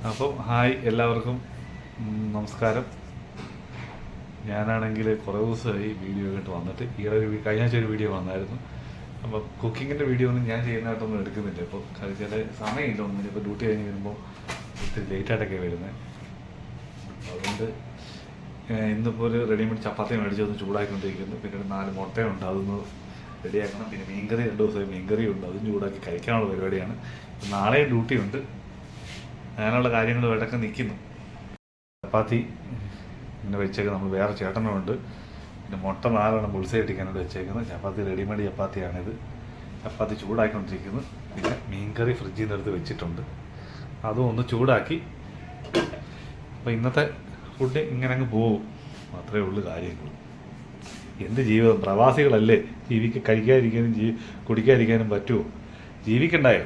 അപ്പം ഹായ് എല്ലാവർക്കും നമസ്കാരം. ഞാനാണെങ്കിൽ കുറേ ദിവസമായി വീഡിയോ ആയിട്ട് വന്നിട്ട് കഴിഞ്ഞ ആഴ്ച ഒരു വീഡിയോ വന്നായിരുന്നു. അപ്പോൾ കുക്കിങ്ങിൻ്റെ വീഡിയോ ഒന്നും ഞാൻ ചെയ്യുന്നതായിട്ടൊന്നും എടുക്കുന്നില്ല. ഇപ്പോൾ ചില സമയമില്ല ഒന്നും. ഇപ്പോൾ ഡ്യൂട്ടി കഴിഞ്ഞ് വരുമ്പോൾ ഒത്തിരി ലേറ്റായിട്ടൊക്കെ വരുന്നത്. അതുകൊണ്ട് ഇന്നിപ്പോൾ ഒരു റെഡിമെയ്ഡ് ചപ്പാത്തി മേടിച്ചൊന്ന് ചൂടാക്കിക്കൊണ്ടിരിക്കുന്നു. പിന്നെ ഒരു 4 മുട്ടയുണ്ട്, അതൊന്ന് റെഡിയാക്കണം. പിന്നെ മീൻകറി 2 ദിവസമായി മീൻകറി ഉണ്ട്, അതും ചൂടാക്കി കഴിക്കാനുള്ള പരിപാടിയാണ്. നാളെ ഡ്യൂട്ടി ഉണ്ട്. അങ്ങനെയുള്ള കാര്യങ്ങളുമായിട്ടൊക്കെ നിൽക്കുന്നു. ചപ്പാത്തി ഇങ്ങനെ വെച്ചേക്കുന്നത് നമ്മൾ വേറെ ചേട്ടനുണ്ട്. പിന്നെ മുട്ട 4 ബുൾസൈ ഇട്ടിക്കാനായിട്ട് വെച്ചേക്കുന്നത്. ചപ്പാത്തി റെഡിമെയ്ഡ് ചപ്പാത്തിയാണിത്. ചപ്പാത്തി ചൂടാക്കിക്കൊണ്ടിരിക്കുന്നു. പിന്നെ മീൻകറി ഫ്രിഡ്ജിൽ നിന്ന് എടുത്ത് വെച്ചിട്ടുണ്ട്, അതും ഒന്ന് ചൂടാക്കി. അപ്പോൾ ഇന്നത്തെ ഫുഡ് ഇങ്ങനെ അങ്ങ് പോകും. മാത്രമേ ഉള്ളൂ കാര്യങ്ങൾ. എന്ത് ജീവിതം, പ്രവാസികളല്ലേ, കഴിക്കാതിരിക്കാനും കുടിക്കാതിരിക്കാനും പറ്റുമോ? ജീവിക്കണ്ടായോ?